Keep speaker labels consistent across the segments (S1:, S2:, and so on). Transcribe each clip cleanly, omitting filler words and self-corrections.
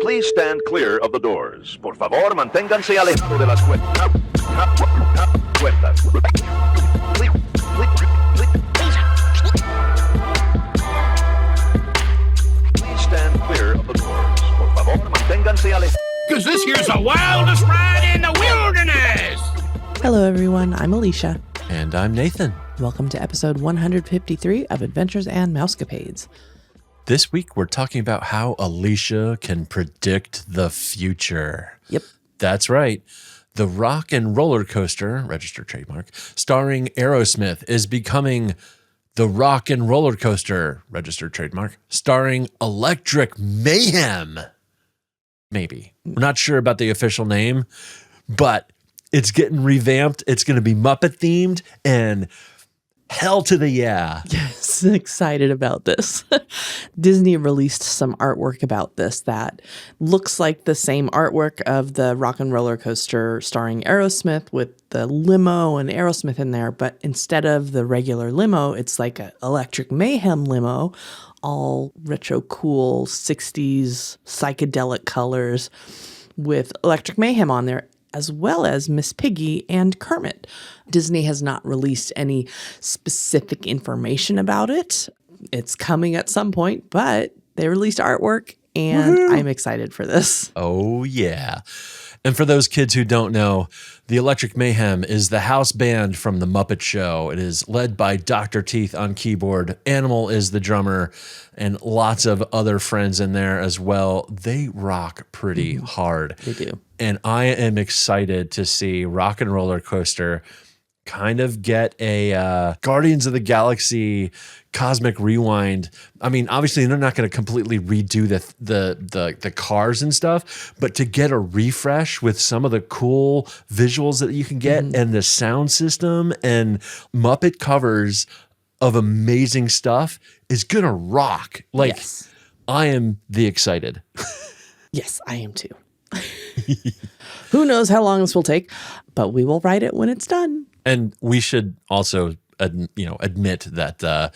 S1: Please stand clear of the doors. Por favor, manténganse alejado de las puertas. Please stand clear of the doors. Por favor, manténganse alejados.
S2: Because this here's the wildest ride in the wilderness.
S3: Hello, everyone. I'm Alicia.
S4: And I'm Nathan.
S3: Welcome to episode 153 of Adventures and Mousecapades.
S4: This week, we're talking about how Alicia can predict the future.
S3: Yep.
S4: That's right. The rock and roller coaster, registered trademark, starring Aerosmith is becoming the rock and roller coaster, registered trademark, starring Electric Mayhem. Maybe. We're not sure about the official name, but it's getting revamped. It's going to be Muppet themed and hell to the yeah.
S3: Yes, excited about this. Disney released some artwork about this that looks like the same artwork of the rock and roller coaster starring Aerosmith with the limo and Aerosmith in there. But instead of the regular limo, it's like an Electric Mayhem limo, all retro cool 60s psychedelic colors with Electric Mayhem on there, as well as Miss Piggy and Kermit. Disney has not released any specific information about it. It's coming at some point, but they released artwork, and I'm excited for this.
S4: Oh, yeah. And for those kids who don't know, the Electric Mayhem is the house band from The Muppet Show. It is led by Dr. Teeth on keyboard. Animal is the drummer, and lots of other friends in there as well. They rock pretty hard.
S3: They do.
S4: And I am excited to see Rock and Roller Coaster kind of get a Guardians of the Galaxy Cosmic Rewind. I mean, obviously they're not going to completely redo the cars and stuff, but to get a refresh with some of the cool visuals that you can get and the sound system and Muppet covers of amazing stuff is going to rock. Like,
S3: Yes.
S4: I am the excited.
S3: Yes, I am too. Who knows how long this will take, but we will write it when it's done.
S4: And we should also, admit that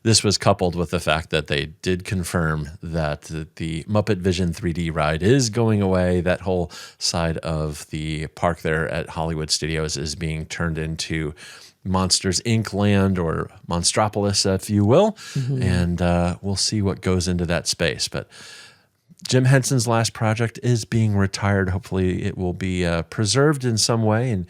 S4: this was coupled with the fact that they did confirm that the Muppet Vision 3D ride is going away. That whole side of the park there at Hollywood Studios is being turned into Monsters Inc. land, or Monstropolis, if you will. And we'll see what goes into that space. But Jim Henson's last project is being retired. Hopefully it will be preserved in some way and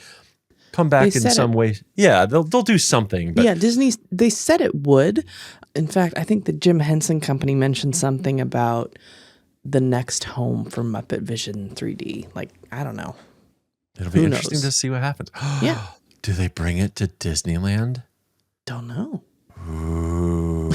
S4: come back in some way. Yeah, they'll do something. But
S3: yeah, Disney, they said it would. In fact, I think the Jim Henson Company mentioned something about the next home for Muppet Vision 3D. Like, I don't know.
S4: It'll be
S3: Who
S4: interesting
S3: knows?
S4: to see what happens.
S3: Yeah.
S4: Do they bring it to Disneyland?
S3: Don't know.
S4: Ooh.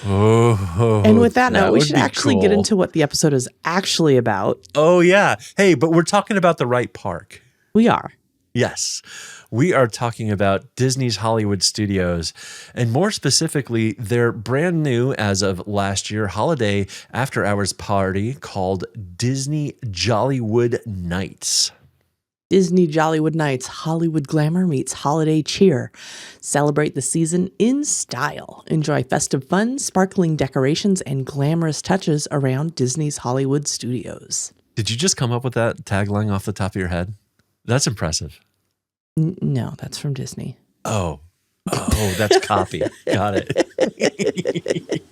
S4: Oh,
S3: And with that note, we
S4: would
S3: should
S4: be
S3: actually get
S4: cool.
S3: into what the episode is actually about.
S4: Oh, yeah. Hey, but we're talking about the right park.
S3: We are.
S4: Yes, we are talking about Disney's Hollywood Studios, and more specifically, their brand new, as of last year, holiday after-hours party called Disney Jollywood Nights.
S3: Disney Jollywood Nights, Hollywood glamour meets holiday cheer. Celebrate the season in style. Enjoy festive fun, sparkling decorations, and glamorous touches around Disney's Hollywood Studios.
S4: Did you just come up with that tagline off the top of your head? That's impressive.
S3: No, that's from Disney.
S4: Oh, that's copy. Got it.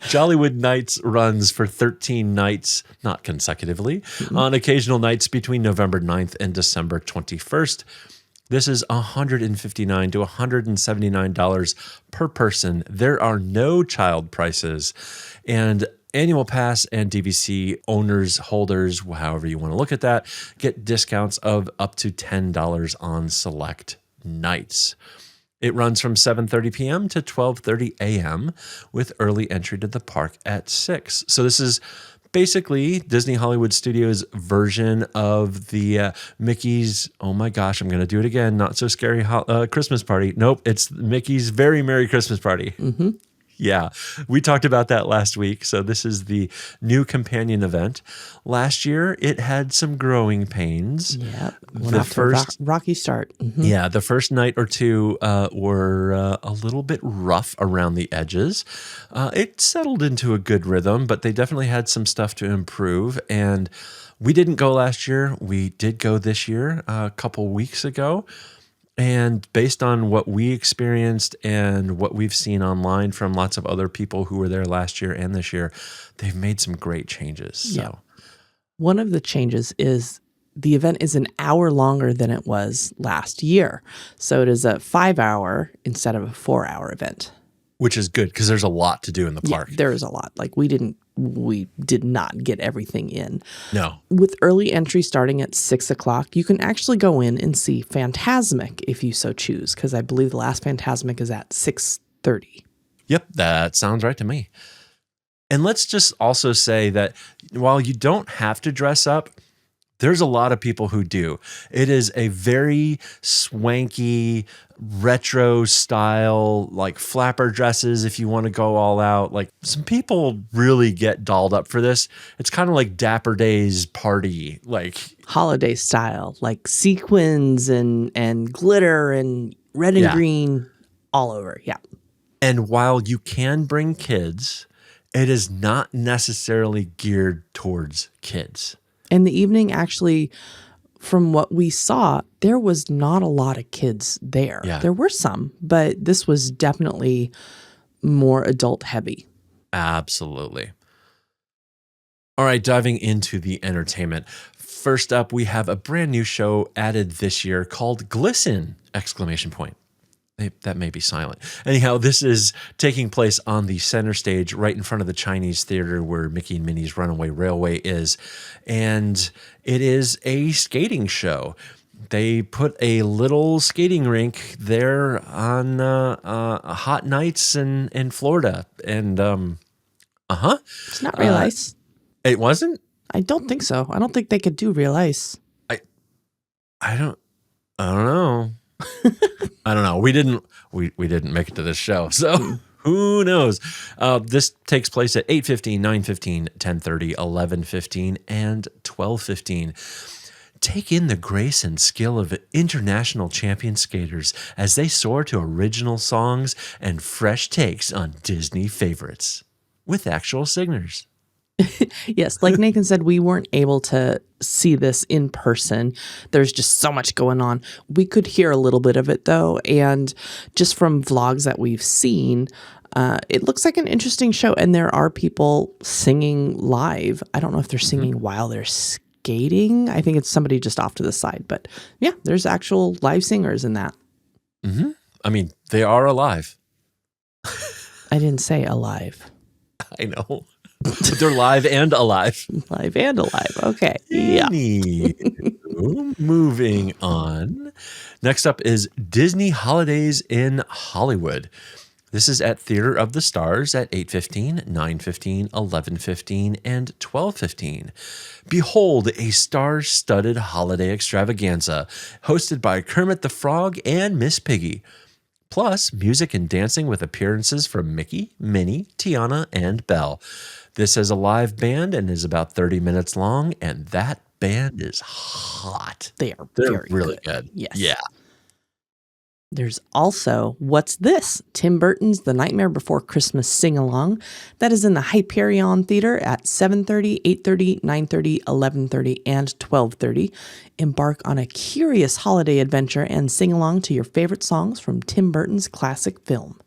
S4: Jollywood Nights runs for 13 nights, not consecutively, on occasional nights between November 9th and December 21st. This is $159 to $179 per person. There are no child prices, and annual pass and DVC owners, holders, however you want to look at that, get discounts of up to $10 on select nights. It runs from 7:30 p.m. to 12:30 a.m. with early entry to the park at 6. So this is basically Disney Hollywood Studios version of the Mickey's, oh my gosh, I'm going to do it again, not so scary Christmas party. Nope, it's Mickey's Very Merry Christmas Party. Yeah, we talked about that last week. So this is the new companion event. Last year, it had some growing pains.
S3: Yep. Went off to a rocky start. Mhm.
S4: Yeah, the first night or two were a little bit rough around the edges. It settled into a good rhythm, but they definitely had some stuff to improve. And we didn't go last year. We did go this year a couple weeks ago. And based on what we experienced and what we've seen online from lots of other people who were there last year and this year, they've made some great changes. So.
S3: Yeah. One of the changes is the event is an hour longer than it was last year. So it is a 5-hour instead of a 4-hour event.
S4: Which is good because there's a lot to do in the park.
S3: Yeah, there is a lot. Like we did not get everything in.
S4: No.
S3: With early entry starting at 6 o'clock, you can actually go in and see Fantasmic if you so choose, because I believe the last Fantasmic is at 6:30.
S4: Yep, that sounds right to me. And let's just also say that while you don't have to dress up, there's a lot of people who do. It is a very swanky, retro style, like flapper dresses if you want to go all out. Like some people really get dolled up for this. It's kind of like Dapper Days party, like
S3: holiday style, like sequins and glitter and red and green all over. Yeah.
S4: And while you can bring kids, it is not necessarily geared towards kids.
S3: And the evening, actually, from what we saw, there was not a lot of kids there.
S4: Yeah.
S3: There were some, but this was definitely more adult heavy.
S4: Absolutely. All right, diving into the entertainment. First up, we have a brand new show added this year called Glisten! ! That may be silent. Anyhow, this is taking place on the center stage right in front of the Chinese theater where Mickey and Minnie's Runaway Railway is. And it is a skating show. They put a little skating rink there on hot nights in Florida. And,
S3: It's not real ice.
S4: It wasn't?
S3: I don't think so. I don't think they could do real ice.
S4: I don't know. I don't know. We didn't make it to this show, so who knows? This takes place at 8:15, 9:15, 10:30, 11:15, and 12:15. Take in the grace and skill of international champion skaters as they soar to original songs and fresh takes on Disney favorites with actual singers.
S3: Yes, like Nathan said, we weren't able to see this in person. There's just so much going on. We could hear a little bit of it, though, and just from vlogs that we've seen, it looks like an interesting show, and there are people singing live. I don't know if they're singing while they're skating. I think it's somebody just off to the side, but yeah, there's actual live singers in that.
S4: Mm-hmm. I mean, they are alive.
S3: I didn't say alive.
S4: I know. They're live and alive.
S3: Live and alive. Okay. Yeah.
S4: Moving on. Next up is Disney Holidays in Hollywood. This is at Theater of the Stars at 8:15, 9:15, 11:15, and 12:15. Behold a star-studded holiday extravaganza hosted by Kermit the Frog and Miss Piggy. Plus music and dancing with appearances from Mickey, Minnie, Tiana, and Belle. This has a live band and is about 30 minutes long, and that band is hot.
S3: They're
S4: They're
S3: very
S4: really good.
S3: Yes.
S4: Yeah.
S3: There's also What's This? Tim Burton's The Nightmare Before Christmas Sing-Along. That is in the Hyperion Theater at 7:30, 8:30, 9:30, 11:30, and 12:30. Embark on a curious holiday adventure and sing along to your favorite songs from Tim Burton's classic film.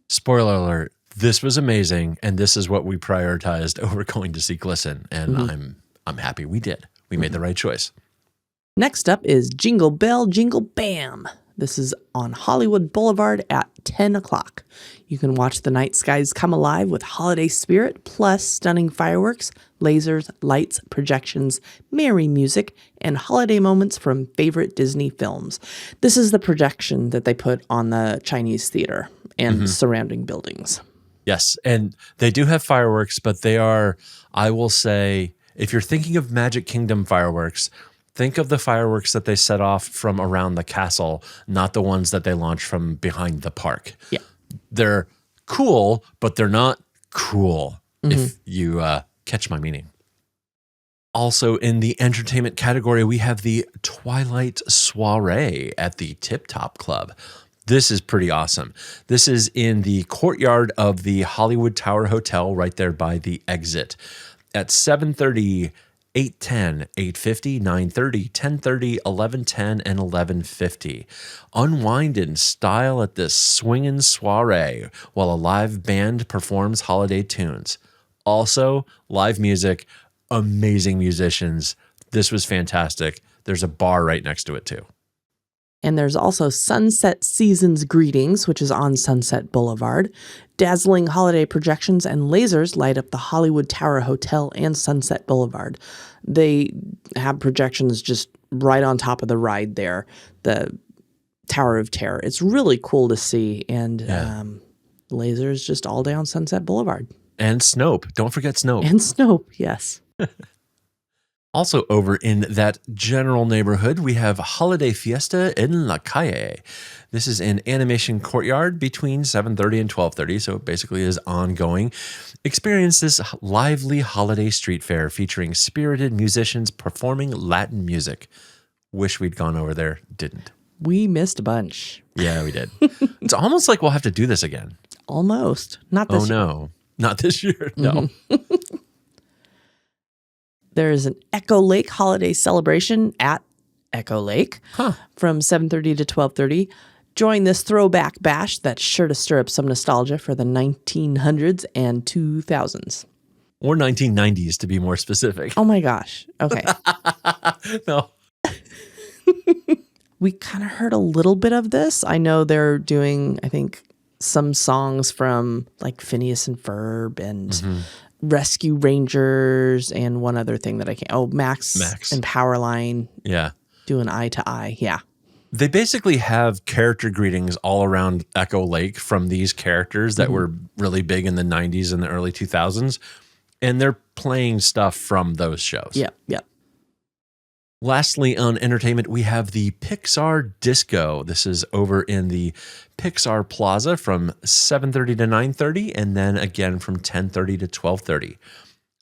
S4: Spoiler alert. This was amazing, and this is what we prioritized over going to see Glisten, and I'm happy we did. We made the right choice.
S3: Next up is Jingle Bell, Jingle Bam. This is on Hollywood Boulevard at 10 o'clock. You can watch the night skies come alive with holiday spirit, plus stunning fireworks, lasers, lights, projections, merry music, and holiday moments from favorite Disney films. This is the projection that they put on the Chinese theater and surrounding buildings.
S4: Yes, and they do have fireworks, but they are, I will say, if you're thinking of Magic Kingdom fireworks, think of the fireworks that they set off from around the castle, not the ones that they launch from behind the park.
S3: Yeah.
S4: They're cool, but they're not cool, if you catch my meaning. Also in the entertainment category, we have the Twilight Soiree at the Tip Top Club. This is pretty awesome. This is in the courtyard of the Hollywood Tower Hotel right there by the exit at 7:30, 8:10, 8:50, 9:30, 10:30, 11:10, and 11:50. Unwind in style at this swingin' soiree while a live band performs holiday tunes. Also, live music, amazing musicians. This was fantastic. There's a bar right next to it too.
S3: And there's also Sunset Seasons Greetings, which is on Sunset Boulevard. Dazzling holiday projections and lasers light up the Hollywood Tower Hotel and Sunset Boulevard. They have projections just right on top of the ride there, the Tower of Terror. It's really cool to see. And lasers just all down Sunset Boulevard.
S4: And Snope. Don't forget Snope.
S3: And Snope, yes.
S4: Also over in that general neighborhood, we have Holiday Fiesta en la Calle. This is in Animation Courtyard between 7:30 and 12:30, so it basically is ongoing. Experience this lively holiday street fair featuring spirited musicians performing Latin music. Wish we'd gone over there, didn't.
S3: We missed a bunch.
S4: Yeah, we did. It's almost like we'll have to do this again.
S3: Almost. Not this year.
S4: Oh, no. Not this year, no.
S3: There is an Echo Lake holiday celebration at Echo Lake from 7:30 to 12:30. Join this throwback bash that's sure to stir up some nostalgia for the 1900s and 2000s.
S4: Or 1990s, to be more specific.
S3: Oh my gosh. Okay.
S4: No.
S3: We kind of heard a little bit of this. I know they're doing, I think, some songs from like Phineas and Ferb and Rescue Rangers and one other thing that I can't. Oh, Max. And Powerline.
S4: Yeah.
S3: Doing Eye to Eye. Yeah.
S4: They basically have character greetings all around Echo Lake from these characters that were really big in the 90s and the early 2000s. And they're playing stuff from those shows.
S3: Yep. Yep.
S4: Lastly, on entertainment, we have the Pixar Disco. This is over in the Pixar Plaza from 7:30 to 9:30, and then again from 10:30 to 12:30.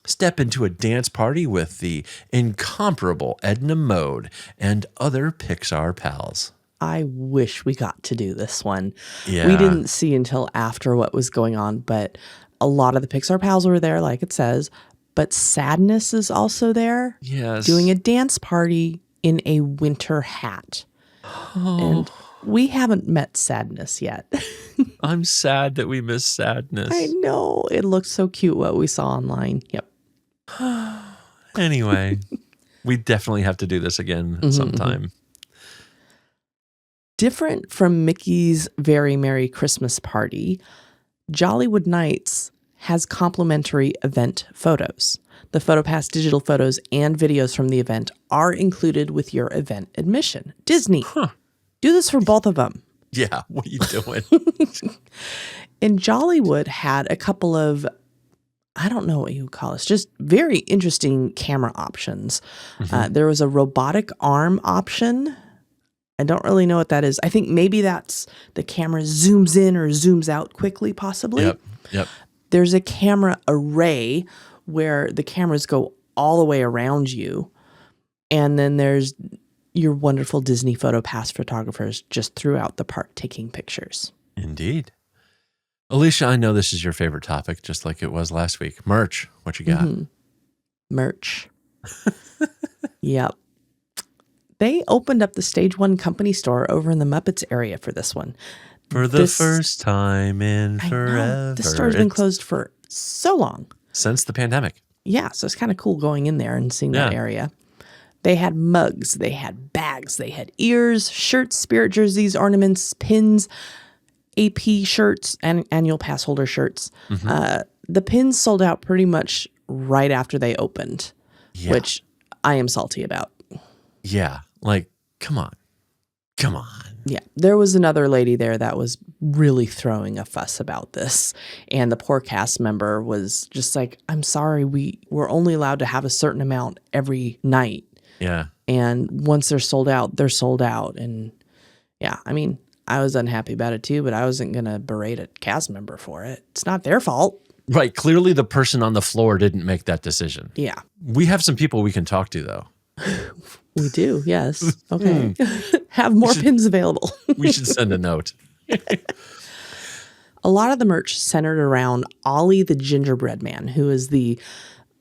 S4: Step into a dance party with the incomparable Edna Mode and other Pixar pals.
S3: I wish we got to do this one.
S4: Yeah.
S3: We didn't see until after what was going on, but a lot of the Pixar pals were there, like it says. But Sadness is also there.
S4: Yes.
S3: Doing a dance party in a winter hat. And we haven't met Sadness yet.
S4: I'm sad that we missed Sadness.
S3: I know. It looked so cute what we saw online. Yep.
S4: Anyway, we definitely have to do this again sometime.
S3: Different from Mickey's Very Merry Christmas Party, Jollywood Nights has complimentary event photos. The PhotoPass digital photos and videos from the event are included with your event admission. Disney, do this for both of them.
S4: Yeah, what are you doing?
S3: And Jollywood had a couple of, I don't know what you would call this, just very interesting camera options. There was a robotic arm option. I don't really know what that is. I think maybe that's the camera zooms in or zooms out quickly, possibly.
S4: Yep.
S3: There's a camera array where the cameras go all the way around you. And then there's your wonderful Disney PhotoPass photographers just throughout the park taking pictures.
S4: Indeed. Alicia, I know this is your favorite topic, just like it was last week. Merch. What you got?
S3: Merch. Yep. They opened up the Stage One company store over in the Muppets area for this one.
S4: For the first time in forever.
S3: This store's been closed for so long.
S4: Since the pandemic.
S3: Yeah, so it's kind of cool going in there and seeing that area. They had mugs, they had bags, they had ears, shirts, spirit jerseys, ornaments, pins, AP shirts, and annual pass holder shirts. The pins sold out pretty much right after they opened, which I am salty about.
S4: Yeah, like, come on.
S3: Yeah, there was another lady there that was really throwing a fuss about this. And the poor cast member was just like, I'm sorry, we're only allowed to have a certain amount every night.
S4: Yeah.
S3: And once they're sold out, they're sold out. And yeah, I mean, I was unhappy about it too, but I wasn't going to berate a cast member for it. It's not their fault.
S4: Right. Clearly the person on the floor didn't make that decision.
S3: Yeah.
S4: We have some people we can talk to, though.
S3: We do, yes. Okay. Have more pins available.
S4: We should send a note.
S3: A lot of the merch centered around Ollie the gingerbread man, who is the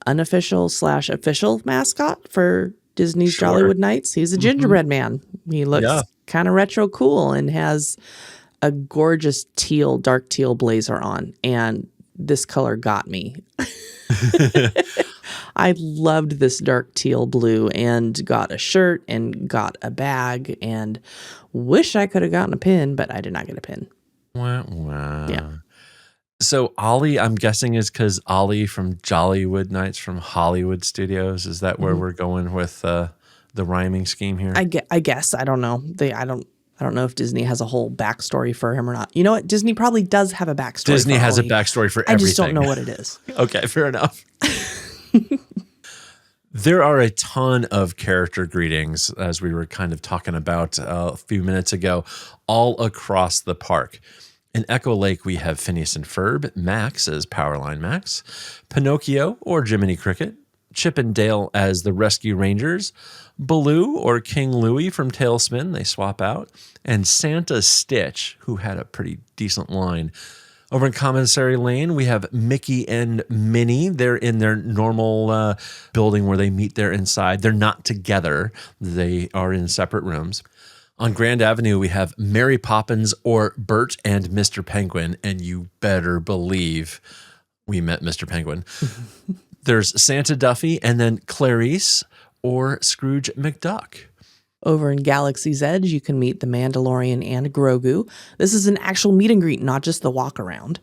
S3: unofficial / official mascot for Disney's
S4: Sure.
S3: Jollywood Nights. He's a gingerbread man. He looks kind of retro cool and has a gorgeous dark teal blazer on. And this color got me. I loved this dark teal blue and got a shirt and got a bag and wish I could have gotten a pin, but I did not get a pin.
S4: Wow.
S3: Yeah.
S4: So Ollie, I'm guessing, is because Ollie from Jollywood Nights from Hollywood Studios. Is that where we're going with the rhyming scheme here?
S3: I guess. I don't know. I don't know if Disney has a whole backstory for him or not. You know what? Disney probably does have a backstory.
S4: Disney
S3: for
S4: has
S3: Ollie.
S4: a backstory for everything.
S3: I just don't know what it is.
S4: Okay, fair enough. There are a ton of character greetings, as we were kind of talking about a few minutes ago, all across the park. In Echo Lake, we have Phineas and Ferb, Max as Powerline Max, Pinocchio or Jiminy Cricket, Chip and Dale as the Rescue Rangers, Baloo or King Louie from Tailspin, they swap out, and Santa Stitch, who had a pretty decent line. Over in Commissary Lane, we have Mickey and Minnie. They're in their normal building where they meet there inside. They're not together. They are in separate rooms. On Grand Avenue, we have Mary Poppins or Bert and Mr. Penguin, and you better believe we met Mr. Penguin. There's Santa Duffy and then Clarice or Scrooge McDuck.
S3: Over in Galaxy's Edge, you can meet the Mandalorian and Grogu. This is an actual meet and greet, not just the walk around.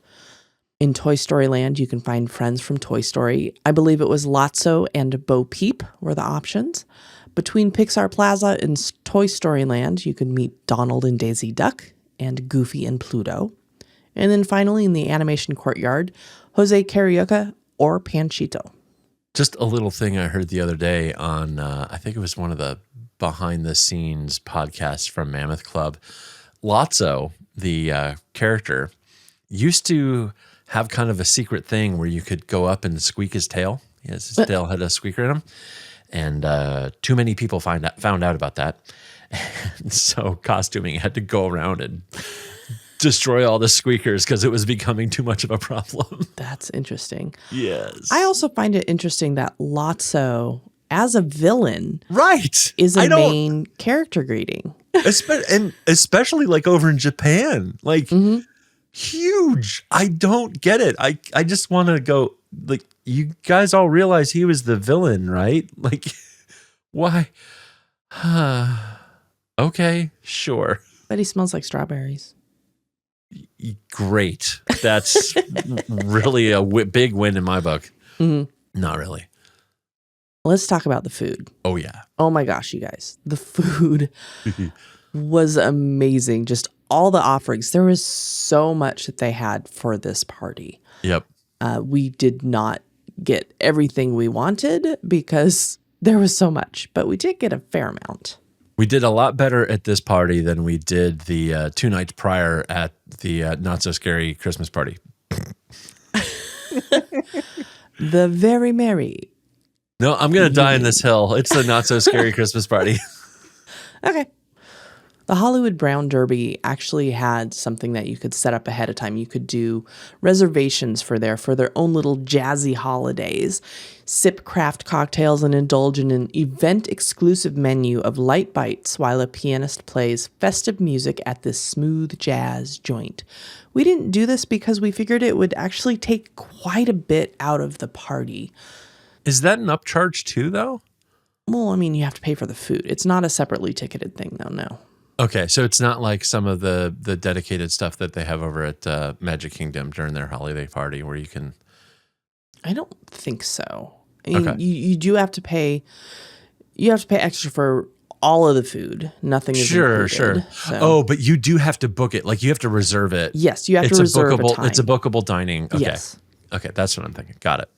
S3: In Toy Story Land, you can find friends from Toy Story. I believe it was Lotso and Bo Peep were the options. Between Pixar Plaza and Toy Story Land, you can meet Donald and Daisy Duck and Goofy and Pluto. And then finally, in the Animation Courtyard, Jose Carioca or Panchito.
S4: Just a little thing I heard the other day on, I think it was one of the behind the scenes podcasts from Mammoth Club. Lotso, the character, used to have kind of a secret thing where you could go up and squeak his tail. His tail had a squeaker in him. And too many people found out about that. And so costuming had to go around and destroy all the squeakers because it was becoming too much of a problem.
S3: That's interesting.
S4: Yes.
S3: I also find it interesting that Lotso, as a villain,
S4: right,
S3: is a main character greeting.
S4: And especially like over in Japan, like huge. I don't get it. I just want to go, like, you guys all realize he was the villain, right? Like, why? Okay, sure.
S3: But he smells like strawberries.
S4: Great. That's really a big win in my book. Not really.
S3: Let's talk about the food.
S4: Oh, yeah.
S3: Oh my gosh, you guys. The food was amazing. Just all the offerings. There was so much that they had for this party.
S4: Yep.
S3: We did not get everything we wanted because there was so much, but we did get a fair amount.
S4: We did a lot better at this party than we did the 2 nights prior at the Not So Scary Christmas party.
S3: The Very Merry.
S4: No, I'm going to die in this hill. It's the Not So Scary Christmas party.
S3: Okay. The Hollywood Brown Derby actually had something that you could set up ahead of time. You could do reservations for their own little jazzy holidays, sip craft cocktails, and indulge in an event-exclusive menu of light bites while a pianist plays festive music at this smooth jazz joint. We didn't do this because we figured it would actually take quite a bit out of the party.
S4: Is that an upcharge too, though?
S3: Well, I mean, you have to pay for the food. It's not a separately ticketed thing, though, no.
S4: Okay, so it's not like some of the dedicated stuff that they have over at Magic Kingdom during their holiday party where you can...
S3: I don't think so. I mean,
S4: Okay.
S3: you do have to pay. You have to pay extra for all of the food. Nothing is included.
S4: Sure.
S3: So.
S4: Oh, but you do have to book it. Like you have to reserve it.
S3: Yes, you have to reserve a time.
S4: It's a bookable dining. Okay.
S3: Yes.
S4: Okay, that's what I'm thinking. Got it.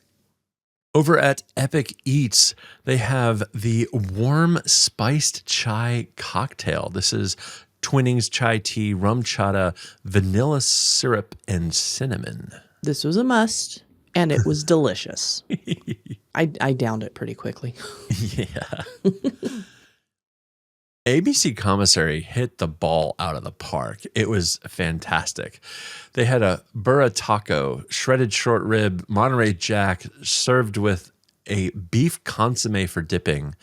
S4: Over at Epic Eats, they have the warm spiced chai cocktail. This is Twinings chai tea, rum chata, vanilla syrup, and cinnamon.
S3: This was a must, and it was delicious. I downed it pretty quickly.
S4: Yeah. ABC Commissary hit the ball out of the park. It was fantastic. They had a burra taco, shredded short rib, Monterey Jack, served with a beef consomme for dipping.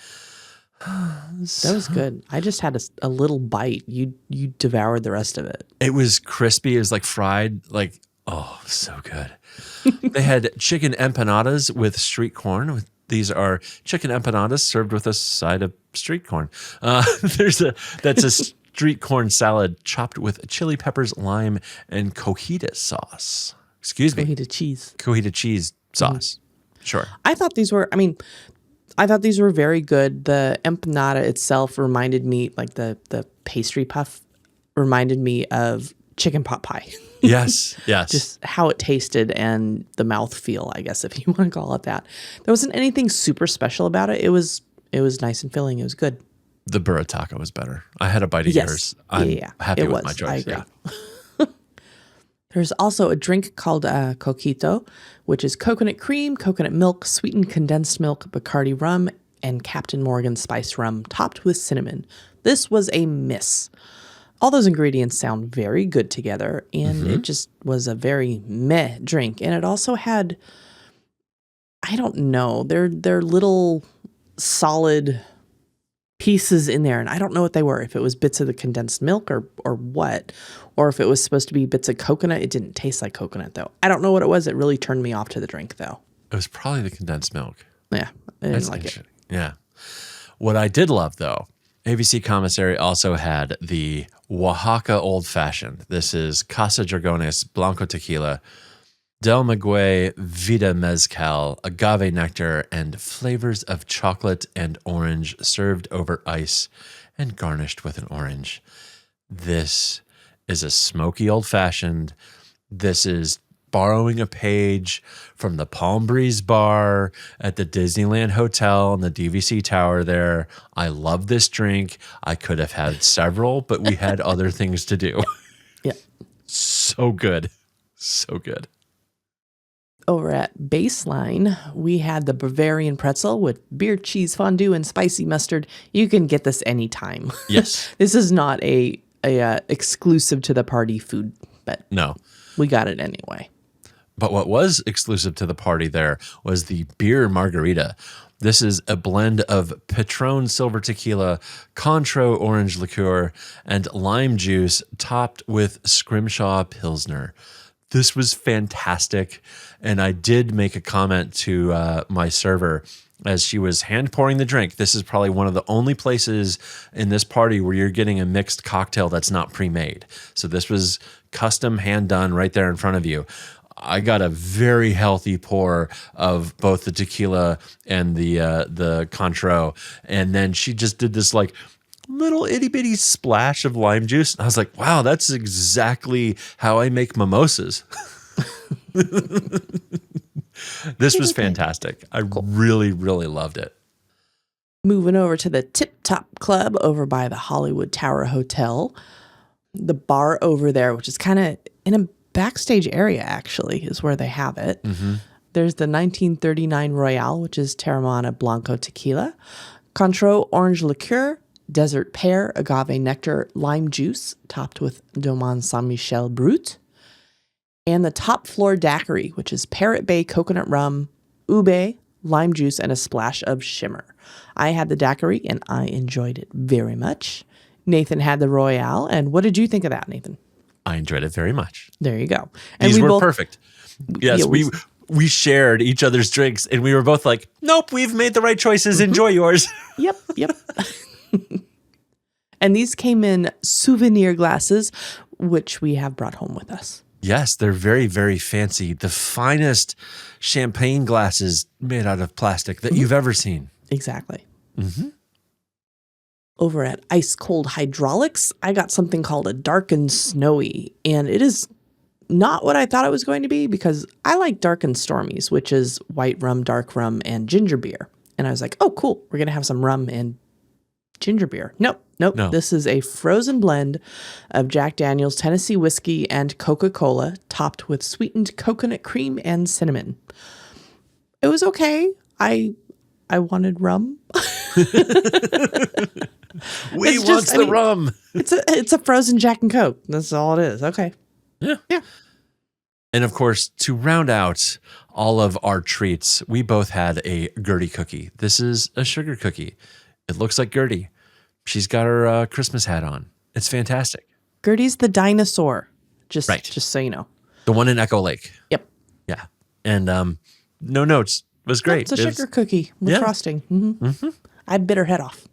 S3: That was good. I just had a little bite. You devoured the rest of it.
S4: It was crispy. It was like fried, like, oh, so good. They had chicken empanadas with street corn. These are chicken empanadas served with a side of street corn. That's a street corn salad chopped with chili peppers, lime, and cojita sauce. Excuse me.
S3: Cojita cheese.
S4: Cojita cheese sauce. Sure.
S3: I thought these were very good. The empanada itself reminded me, like the pastry puff reminded me of chicken pot pie.
S4: Yes.
S3: Just how it tasted and the mouthfeel, I guess, if you want to call it that. There wasn't anything super special about it. It was nice and filling. It was good.
S4: The burra taco was better. I had a bite of yours. I'm happy with my choice.
S3: I agree.
S4: Yeah.
S3: There's also a drink called coquito, which is coconut cream, coconut milk, sweetened condensed milk, Bacardi rum, and Captain Morgan spice rum topped with cinnamon. This was a miss. All those ingredients sound very good together, and it just was a very meh drink. And it also had, I don't know, they're little solid pieces in there, and I don't know what they were. If it was bits of the condensed milk or what, or if it was supposed to be bits of coconut. It didn't taste like coconut, though. I don't know what it was. It really turned me off to the drink, though.
S4: It was probably the condensed milk.
S3: Yeah, I didn't like it.
S4: Yeah. What I did love, though, ABC Commissary also had the Oaxaca Old Fashioned. This is Casa Dragones Blanco Tequila, Del Maguey Vida Mezcal, agave nectar, and flavors of chocolate and orange served over ice and garnished with an orange. This is a smoky old fashioned. This is borrowing a page from the Palm Breeze bar at the Disneyland Hotel and the DVC Tower there. I love this drink. I could have had several, but we had other things to do.
S3: Yeah.
S4: So good. So good.
S3: Over at Baseline, we had the Bavarian pretzel with beer cheese fondue and spicy mustard. You can get this anytime.
S4: Yes.
S3: This is not a exclusive to the party food, but
S4: No.
S3: we got it anyway.
S4: But what was exclusive to the party there was the beer margarita. This is a blend of Patron Silver Tequila, Cointreau Orange Liqueur, and lime juice topped with Scrimshaw Pilsner. This was fantastic. And I did make a comment to my server as she was hand pouring the drink. This is probably one of the only places in this party where you're getting a mixed cocktail that's not pre-made. So this was custom hand done right there in front of you. I got a very healthy pour of both the tequila and the Cointreau. And then she just did this like little itty bitty splash of lime juice. And I was like, wow, that's exactly how I make mimosas. This was fantastic. I really, really loved it.
S3: Moving over to the Tip Top Club over by the Hollywood Tower Hotel. The bar over there, which is kind of in a backstage area, actually, is where they have it.
S4: Mm-hmm.
S3: There's the 1939 Royale, which is Terramana Blanco Tequila, Cointreau Orange Liqueur, Desert Pear, Agave Nectar, Lime Juice, topped with Domaine Saint-Michel Brut, and the Top Floor Daiquiri, which is Parrot Bay Coconut Rum, Ube, Lime Juice, and a splash of shimmer. I had the daiquiri, and I enjoyed it very much. Nathan had the Royale, and what did you think of that, Nathan?
S4: I enjoyed it very much.
S3: There you go. And
S4: These were
S3: both,
S4: perfect. Yes,
S3: yeah,
S4: we shared each other's drinks, and we were both like, nope, we've made the right choices. Enjoy yours.
S3: Yep. And these came in souvenir glasses, which we have brought home with us.
S4: Yes, they're very, very fancy. The finest champagne glasses made out of plastic that you've ever seen.
S3: Exactly.
S4: Mm-hmm.
S3: Over at Ice Cold Hydraulics, I got something called a Dark and Snowy, and it is not what I thought it was going to be because I like Dark and Stormies, which is white rum, dark rum, and ginger beer. And I was like, oh, cool. We're going to have some rum and ginger beer. Nope.
S4: No.
S3: This is a frozen blend of Jack Daniel's Tennessee whiskey and Coca-Cola topped with sweetened coconut cream and cinnamon. It was okay. I wanted rum.
S4: We want the rum.
S3: It's a frozen Jack and Coke. That's all it is. Okay.
S4: Yeah.
S3: Yeah.
S4: And of course, to round out all of our treats, we both had a Gertie cookie. This is a sugar cookie. It looks like Gertie. She's got her Christmas hat on. It's fantastic.
S3: Gertie's the dinosaur. Just so you know.
S4: The one in Echo Lake.
S3: Yep.
S4: Yeah. And no notes. It was great.
S3: It's a sugar cookie with frosting. Mm-hmm. Mm-hmm. I bit her head off.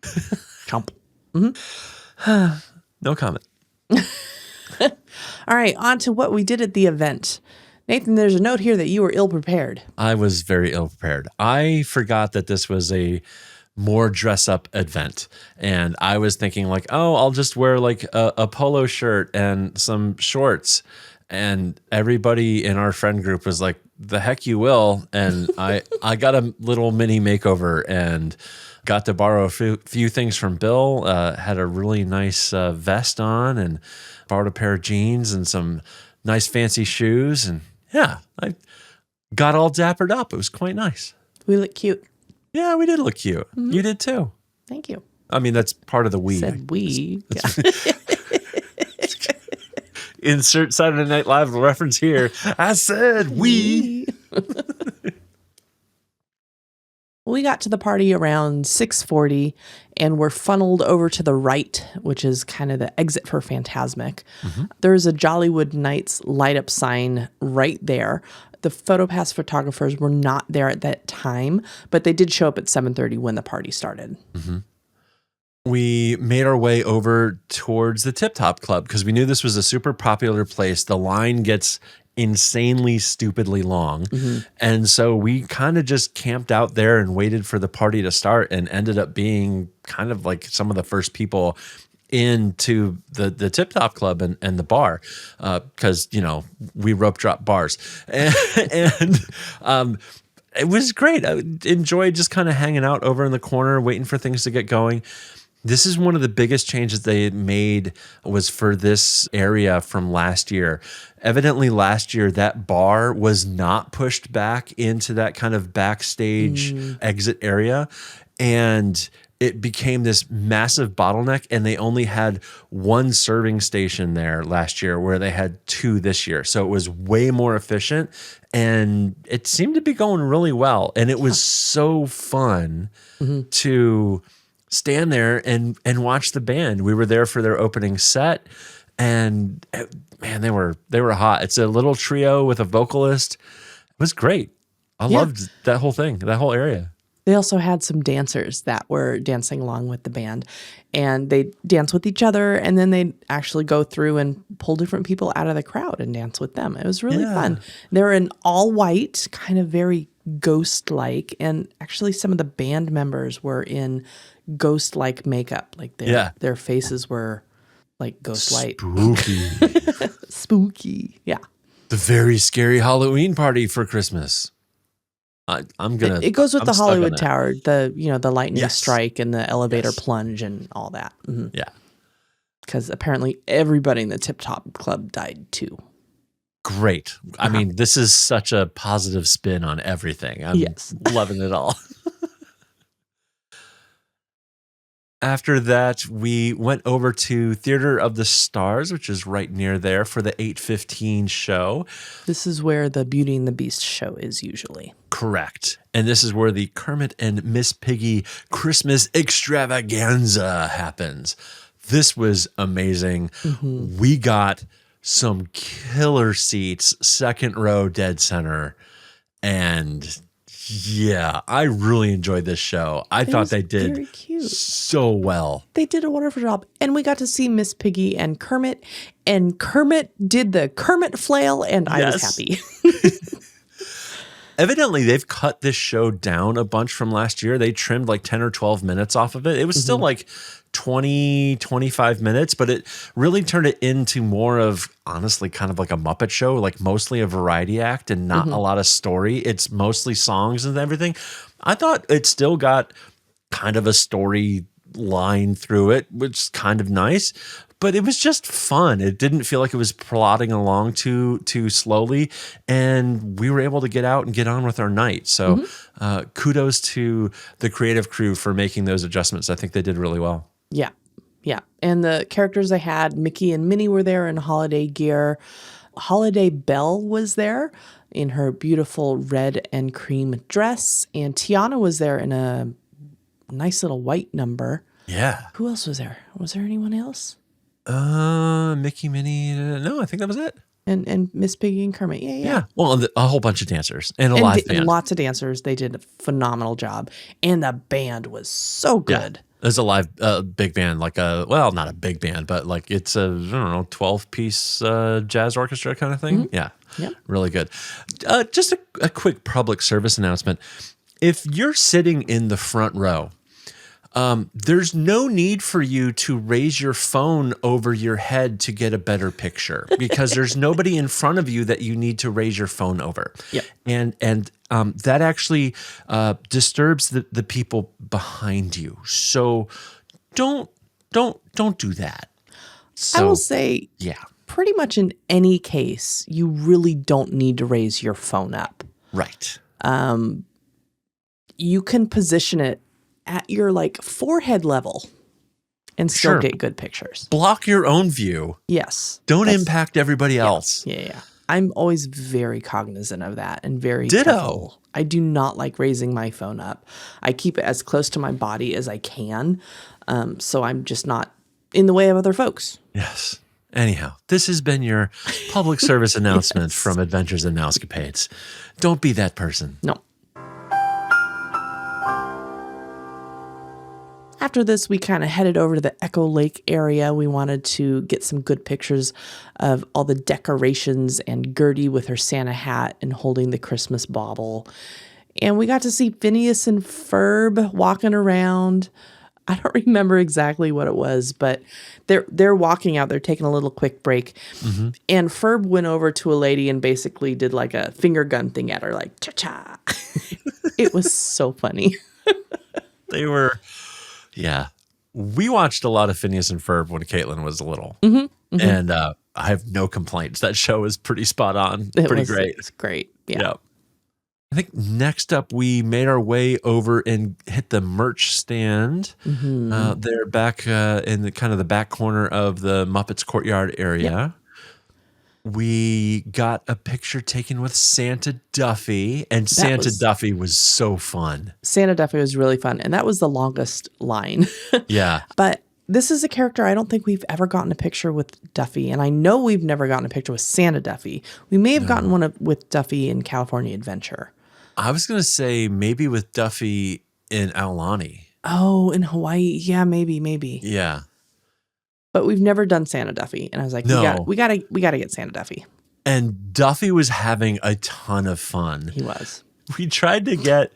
S3: Chomp.
S4: Mm-hmm. No comment.
S3: All right, on to what we did at the event. Nathan, there's a note here that you were ill prepared.
S4: I was very ill prepared. I forgot that this was a more dress up event. And I was thinking like, oh, I'll just wear like a polo shirt and some shorts. And everybody in our friend group was like, the heck you will. And I got a little mini makeover and got to borrow a few things from Bill. Had a really nice vest on and borrowed a pair of jeans and some nice fancy shoes. And yeah, I got all dappered up. It was quite nice.
S3: We look cute.
S4: Yeah, we did look cute. Mm-hmm. You did too.
S3: Thank you.
S4: I mean, that's part of the we.
S3: Said we.
S4: Insert Saturday Night Live reference here. I said we.
S3: We got to the party around 6:40 and were funneled over to the right, which is kind of the exit for Phantasmic. Mm-hmm. There's a Jollywood Nights light up sign right there. The PhotoPass photographers were not there at that time, but they did show up at 7:30 when the party started.
S4: Mm-hmm. We made our way over towards the Tip Top Club because we knew this was a super popular place. The line gets insanely, stupidly long. Mm-hmm. And so we kind of just camped out there and waited for the party to start and ended up being kind of like some of the first people into the Tip Top Club and the bar because, you know, we rope drop bars. And it was great. I enjoyed just kind of hanging out over in the corner, waiting for things to get going. This is one of the biggest changes they had made was for this area from last year. Evidently last year, that bar was not pushed back into that kind of backstage exit area. And it became this massive bottleneck, and they only had one serving station there last year where they had two this year. So it was way more efficient, and it seemed to be going really well. And it was so fun to stand there and watch the band. We were there for their opening set, and man, they were hot. It's a little trio with a vocalist. It was great. I loved that whole thing, that whole area.
S3: They also had some dancers that were dancing along with the band, and they dance with each other, and then they actually go through and pull different people out of the crowd and dance with them. It was really fun. They were in all white, kind of very ghost-like, and actually some of the band members were in ghost-like makeup. Like their faces were like ghost light.
S4: Spooky.
S3: Spooky. Yeah.
S4: The very scary Halloween party for Christmas. I'm gonna.
S3: It goes with the Hollywood Tower, the lightning strike and the elevator plunge and all that. Mm-hmm.
S4: Yeah,
S3: because apparently everybody in the Tip Top Club died too.
S4: Great. I mean, this is such a positive spin on everything. I'm loving it all. After that, we went over to Theater of the Stars, which is right near there, for the 8:15 show.
S3: This is where the Beauty and the Beast show is usually.
S4: Correct. And this is where the Kermit and Miss Piggy Christmas extravaganza happens. This was amazing. Mm-hmm. We got some killer seats, second row, dead center. And yeah, I really enjoyed this show. I thought they did so well.
S3: They did a wonderful job. And we got to see Miss Piggy and Kermit did the Kermit flail, and I was happy.
S4: Evidently, they've cut this show down a bunch from last year. They trimmed like 10 or 12 minutes off of it. It was still like 20, 25 minutes, but it really turned it into more of, honestly, kind of like a Muppet show, like mostly a variety act and not a lot of story. It's mostly songs and everything. I thought it still got kind of a story line through it, which is kind of nice. But it was just fun. It didn't feel like it was plodding along too slowly, and we were able to get out and get on with our night. So kudos to the creative crew for making those adjustments. I think they did really well.
S3: Yeah. Yeah. And the characters they had, Mickey and Minnie were there in holiday gear. Holiday Belle was there in her beautiful red and cream dress. And Tiana was there in a nice little white number.
S4: Yeah.
S3: Who else was there? Was there anyone else?
S4: Mickey, Minnie. No, I think that was it.
S3: And Miss Piggy and Kermit. Yeah, yeah.
S4: Yeah. Well, a whole bunch of dancers and a live band.
S3: Lots of dancers. They did a phenomenal job. And the band was so good.
S4: Yeah. There's a live big band, like well, not a big band, but like it's a, 12-piece jazz orchestra kind of thing. Yeah.
S3: Yep.
S4: Really good. Just a quick public service announcement. If you're sitting in the front row, there's no need for you to raise your phone over your head to get a better picture because there's nobody in front of you that you need to raise your phone over.
S3: Yep.
S4: And that actually disturbs the people behind you. So don't do that. So,
S3: I will say,
S4: yeah,
S3: pretty much in any case, you really don't need to raise your phone up.
S4: right.
S3: You can position it at your forehead level and still get good pictures.
S4: Block your own view.
S3: Yes.
S4: Don't impact everybody else.
S3: Yeah. I'm always very cognizant of that and very
S4: Ditto.
S3: careful. I do not like raising my phone up. I keep it as close to my body as I can, so I'm just not in the way of other folks.
S4: Yes. Anyhow, this has been your public service announcement from Adventures in Mousecapades. Don't be that person.
S3: No. After this, we kind of headed over to the Echo Lake area. We wanted to get some good pictures of all the decorations and Gertie with her Santa hat and holding the Christmas bauble. And we got to see Phineas and Ferb walking around. I don't remember exactly what it was, but they're walking out. They're taking a little quick break. Mm-hmm. And Ferb went over to a lady and basically did like a finger gun thing at her, like cha-cha. It was so funny.
S4: They were... Yeah. We watched a lot of Phineas and Ferb when Caitlin was little. Mm-hmm, mm-hmm. And I have no complaints. That show was pretty spot on. Pretty great.
S3: It's great. Yeah.
S4: I think next up, we made our way over and hit the merch stand. Mm-hmm. They're back in the kind of the back corner of the Muppets Courtyard area. Yep. We got a picture taken with Santa Duffy, and Santa Duffy was so fun.
S3: Santa Duffy was really fun, and that was the longest line.
S4: Yeah.
S3: But this is a character I don't think we've ever gotten a picture with Duffy, and I know we've never gotten a picture with Santa Duffy. We may have gotten one with Duffy in California Adventure.
S4: I was going to say maybe with Duffy in Aulani.
S3: Oh, in Hawaii? Yeah, maybe.
S4: Yeah.
S3: But we've never done Santa Duffy, and I was like,
S4: no.
S3: we gotta get Santa Duffy.
S4: And Duffy was having a ton of fun.
S3: He was.
S4: We tried to get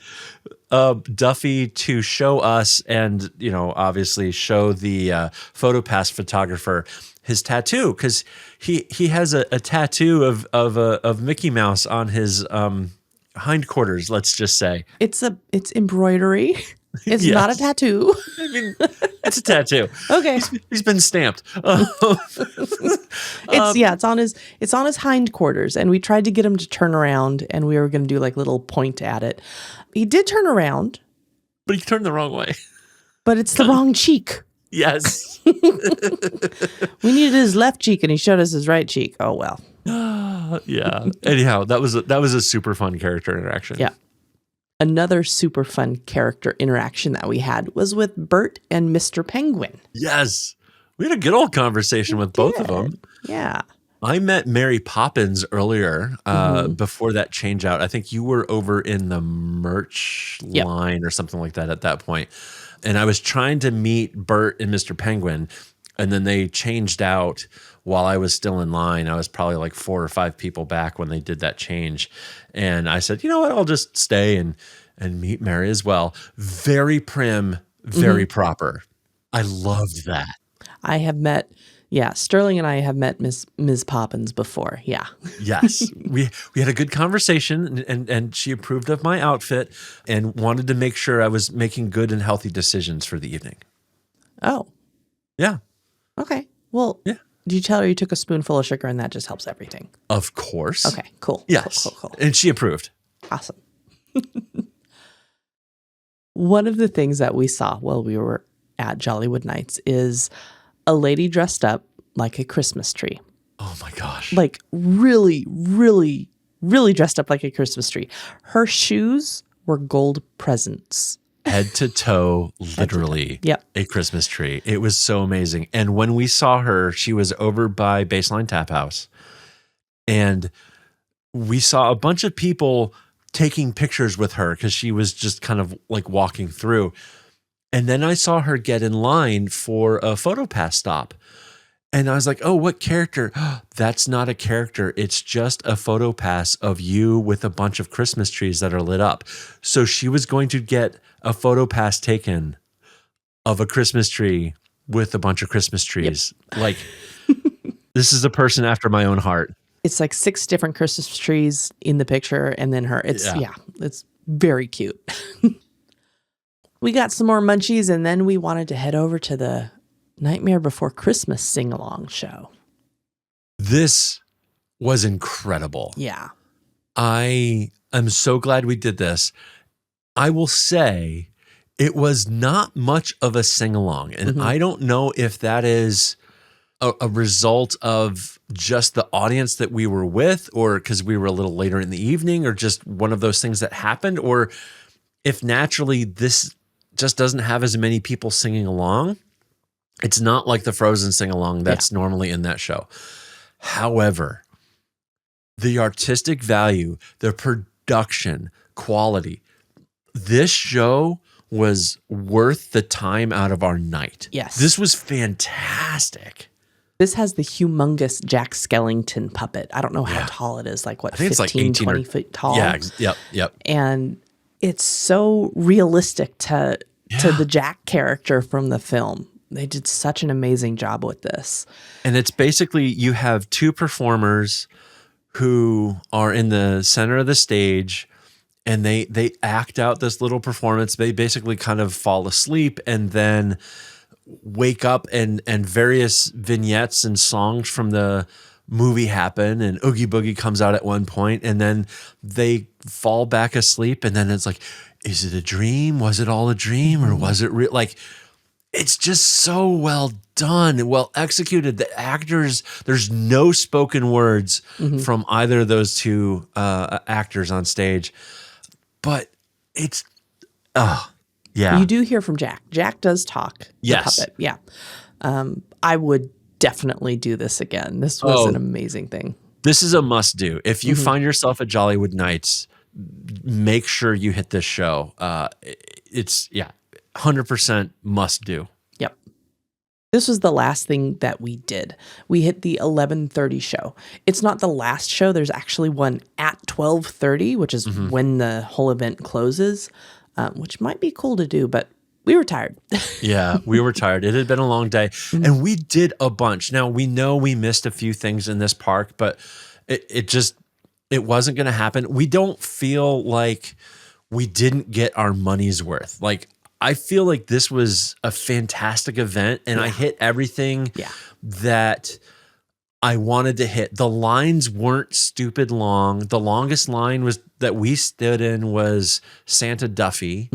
S4: Duffy to show us, and obviously show the PhotoPass photographer his tattoo, because he has a tattoo of Mickey Mouse on his hindquarters. Let's just say it's
S3: embroidery. It's not a tattoo.
S4: I mean, it's a tattoo.
S3: Okay.
S4: He's been stamped.
S3: It's on his hindquarters, and we tried to get him to turn around, and we were going to do like little point at it. He did turn around,
S4: but he turned the wrong way.
S3: But it's the wrong cheek.
S4: Yes.
S3: We needed his left cheek, and he showed us his right cheek. Oh well.
S4: Yeah. Anyhow, that was a super fun character interaction.
S3: Yeah. Another super fun character interaction that we had was with Bert and Mr. Penguin.
S4: Yes. We had a good old conversation with both of them.
S3: Yeah.
S4: I met Mary Poppins earlier before that change out. I think you were over in the merch line or something like that at that point. And I was trying to meet Bert and Mr. Penguin, and then they changed out while I was still in line. I was probably like 4 or 5 people back when they did that change. And I said, you know what, I'll just stay and meet Mary as well. Very prim, very proper. I loved that.
S3: I have met, Sterling and I have met Ms. Poppins before. Yeah.
S4: Yes. We had a good conversation, and she approved of my outfit and wanted to make sure I was making good and healthy decisions for the evening.
S3: Oh,
S4: Yeah.
S3: okay. Well,
S4: Yeah.
S3: did you tell her you took a spoonful of sugar and that just helps everything?
S4: Of course.
S3: Okay, cool.
S4: Yes.
S3: Cool.
S4: And she approved.
S3: Awesome. One of the things that we saw while we were at Jollywood Nights is a lady dressed up like a Christmas tree.
S4: Oh my gosh.
S3: Like really, really, really dressed up like a Christmas tree. Her shoes were gold presents.
S4: Head to toe, literally
S3: Yep.
S4: a Christmas tree. It was so amazing. And when we saw her, she was over by Baseline Tap House. And we saw a bunch of people taking pictures with her because she was just kind of like walking through. And then I saw her get in line for a photo pass stop. And I was like, oh, what character? That's not a character. It's just a photo pass of you with a bunch of Christmas trees that are lit up. So she was going to get a photo pass taken of a Christmas tree with a bunch of Christmas trees. Yep. Like, this is a person after my own heart.
S3: It's like 6 different Christmas trees in the picture. And then her, it's very cute. We got some more munchies and then we wanted to head over to the Nightmare Before Christmas sing-along show.
S4: This was incredible.
S3: Yeah.
S4: I am so glad we did this. I will say it was not much of a sing-along. And I don't know if that is a result of just the audience that we were with or because we were a little later in the evening or just one of those things that happened or if naturally this just doesn't have as many people singing along. It's not like the Frozen sing-along that's normally in that show. However, the artistic value, the production quality, this show was worth the time out of our night.
S3: Yes.
S4: This was fantastic.
S3: This has the humongous Jack Skellington puppet. I don't know how tall it is, like what, 15, 20 feet tall?
S4: Yeah, yep.
S3: And it's so realistic to the Jack character from the film. They did such an amazing job with this.
S4: And it's basically you have 2 performers who are in the center of the stage and they act out this little performance. They basically kind of fall asleep and then wake up and various vignettes and songs from the movie happen and Oogie Boogie comes out at one point and then they fall back asleep and then it's like, is it a dream? Was it all a dream or was it real? Like, it's just so well done and well executed. The actors, there's no spoken words from either of those 2 actors on stage, but it's, yeah.
S3: You do hear from Jack. Jack does talk.
S4: Yes.
S3: The puppet. Yeah. I would definitely do this again. This was an amazing thing.
S4: This is a must do. If you find yourself at Jollywood Nights, make sure you hit this show. It's 100% must do.
S3: Yep. This was the last thing that we did. We hit the 11:30 show. It's not the last show. There's actually one at 12:30, which is when the whole event closes, which might be cool to do, but we were tired.
S4: Yeah, we were tired. It had been a long day and we did a bunch. Now we know we missed a few things in this park, but it wasn't going to happen. We don't feel like we didn't get our money's worth. Like, I feel like this was a fantastic event and I hit everything that I wanted to hit. The lines weren't stupid long. The longest line that we stood in was Santa Duffy.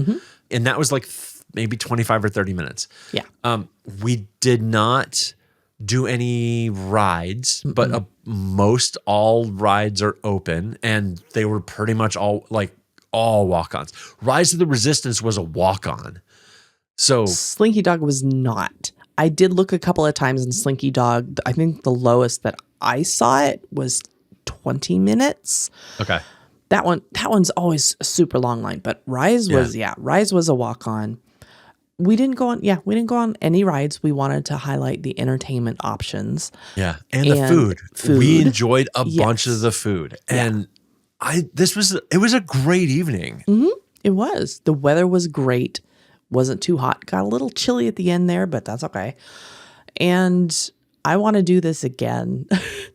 S4: And that was like maybe 25 or 30 minutes.
S3: Yeah.
S4: We did not do any rides, but most all rides are open and they were pretty much all walk-ons. Rise of the Resistance was a walk-on. So
S3: Slinky Dog was not. I did look a couple of times in Slinky Dog. I think the lowest that I saw it was 20 minutes.
S4: Okay.
S3: That one's always a super long line, but Rise was Rise was a walk-on. We didn't go on any rides. We wanted to highlight the entertainment options.
S4: Yeah. And the food. We enjoyed a bunch of the food. And it was a great evening.
S3: It was. The weather was great. Wasn't too hot. Got a little chilly at the end there, but that's okay. And I want to do this again.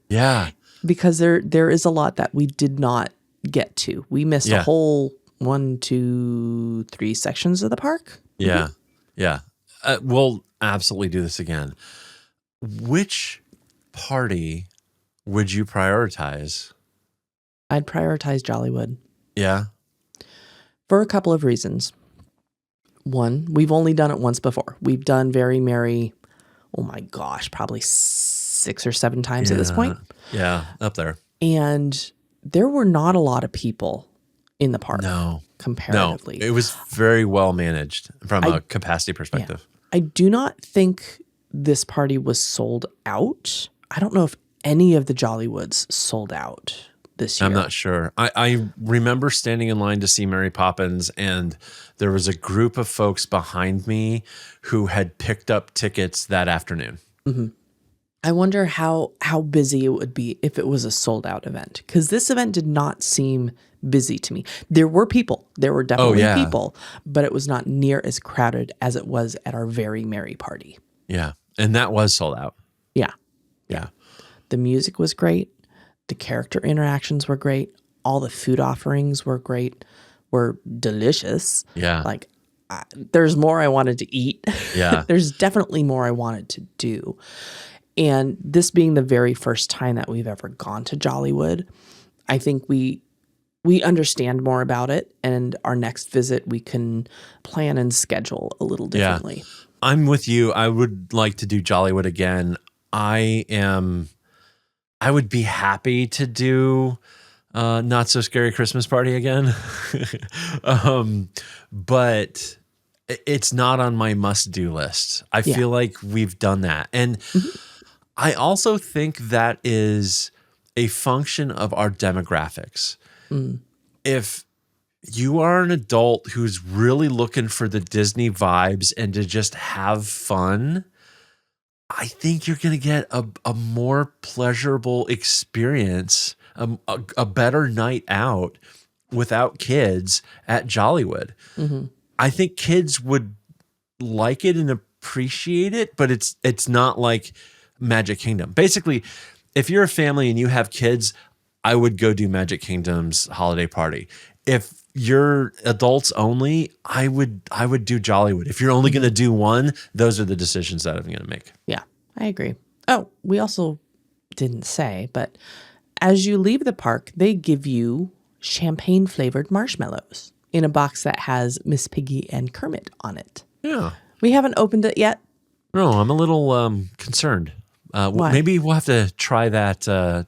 S4: Yeah.
S3: Because there is a lot that we did not get to. We missed a whole 1, 2, 3 sections of the park.
S4: Yeah. Yeah. we'll absolutely do this again. Which party would you prioritize?
S3: I'd prioritize Jollywood
S4: Yeah.
S3: for a couple of reasons. One, we've only done it once before. We've done Very Merry, oh my gosh, probably 6 or 7 times at this point.
S4: Yeah, up there.
S3: And there were not a lot of people in the park.
S4: No.
S3: Comparatively.
S4: No, it was very well managed from a capacity perspective.
S3: I do not think this party was sold out. I don't know if any of the Jollywoods sold out this year.
S4: I'm not sure. I remember standing in line to see Mary Poppins, and there was a group of folks behind me who had picked up tickets that afternoon.
S3: Mm-hmm. I wonder how busy it would be if it was a sold out event, because this event did not seem busy to me. There were people. There were definitely people, but it was not near as crowded as it was at our Very Merry party.
S4: Yeah. And that was sold out.
S3: Yeah.
S4: Yeah.
S3: The music was great. The character interactions were great. All the food offerings were great, were delicious.
S4: Yeah.
S3: Like, there's more I wanted to eat.
S4: Yeah.
S3: There's definitely more I wanted to do. And this being the very first time that we've ever gone to Jollywood, I think we understand more about it, and our next visit we can plan and schedule a little differently.
S4: Yeah. I'm with you. I would like to do Jollywood again. I would be happy to do Not So Scary Christmas Party again. But it's not on my must-do list. I feel like we've done that. And I also think that is a function of our demographics. If you are an adult who's really looking for the Disney vibes and to just have fun, I think you're going to get a more pleasurable experience, a better night out without kids at Jollywood. Mm-hmm. I think kids would like it and appreciate it, but it's not like Magic Kingdom. Basically, if you're a family and you have kids, I would go do Magic Kingdom's holiday party. If you're adults only, I would do Jollywood. If you're only going to do one, those are the decisions that I'm going to make.
S3: Yeah, I agree. Oh, we also didn't say, but as you leave the park, they give you champagne flavored marshmallows in a box that has Miss Piggy and Kermit on it.
S4: Yeah.
S3: We haven't opened it yet.
S4: No, I'm a little concerned. Maybe we'll have to try that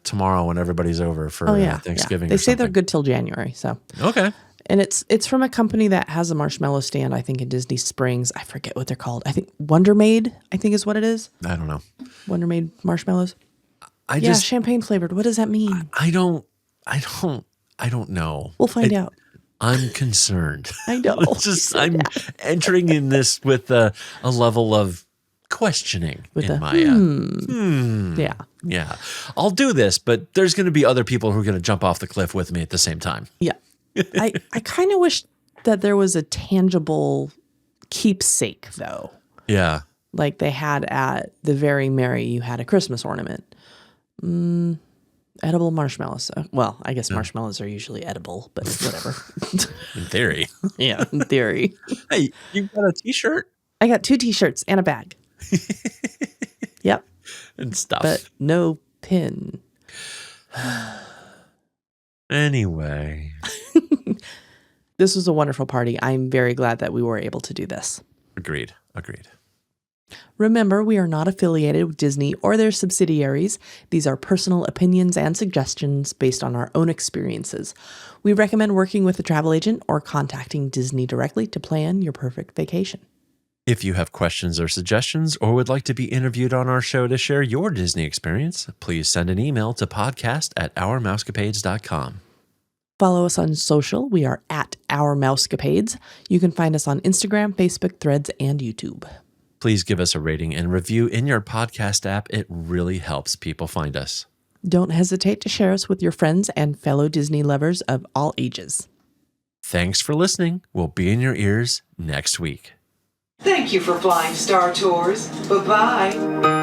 S4: tomorrow when everybody's over for Thanksgiving.
S3: They
S4: or
S3: say they're
S4: something.
S3: good till January. So
S4: Okay.
S3: And it's from a company that has a marshmallow stand, I think, in Disney Springs. I forget what they're called. I think Wonder Maid, I think is what it is.
S4: I don't know.
S3: Wonder Maid marshmallows.
S4: I just
S3: champagne flavored. What does that mean?
S4: I don't know.
S3: We'll find out.
S4: I'm concerned.
S3: I know.
S4: I'm entering in this with a level of questioning Yeah. I'll do this, but there's going to be other people who are going to jump off the cliff with me at the same time.
S3: Yeah. I kind of wish that there was a tangible keepsake, though.
S4: Yeah.
S3: Like they had at the Very Merry, you had a Christmas ornament. Edible marshmallows. Well, I guess marshmallows are usually edible, but whatever.
S4: In theory.
S3: Yeah, in theory.
S4: Hey, you got a t-shirt?
S3: I got 2 t-shirts and a bag. Yep.
S4: And stuff.
S3: But no pin.
S4: Anyway.
S3: This was a wonderful party. I'm very glad that we were able to do this.
S4: Agreed.
S3: Remember, we are not affiliated with Disney or their subsidiaries. These are personal opinions and suggestions based on our own experiences. We recommend working with a travel agent or contacting Disney directly to plan your perfect vacation.
S4: If you have questions or suggestions or would like to be interviewed on our show to share your Disney experience, please send an email to podcast@ourmousecapades.com.
S3: Follow us on social. We are at Our Mousecapades. You can find us on Instagram, Facebook, Threads, and YouTube.
S4: Please give us a rating and review in your podcast app. It really helps people find us.
S3: Don't hesitate to share us with your friends and fellow Disney lovers of all ages.
S4: Thanks for listening. We'll be in your ears next week.
S5: Thank you for flying Star Tours. Bye-bye.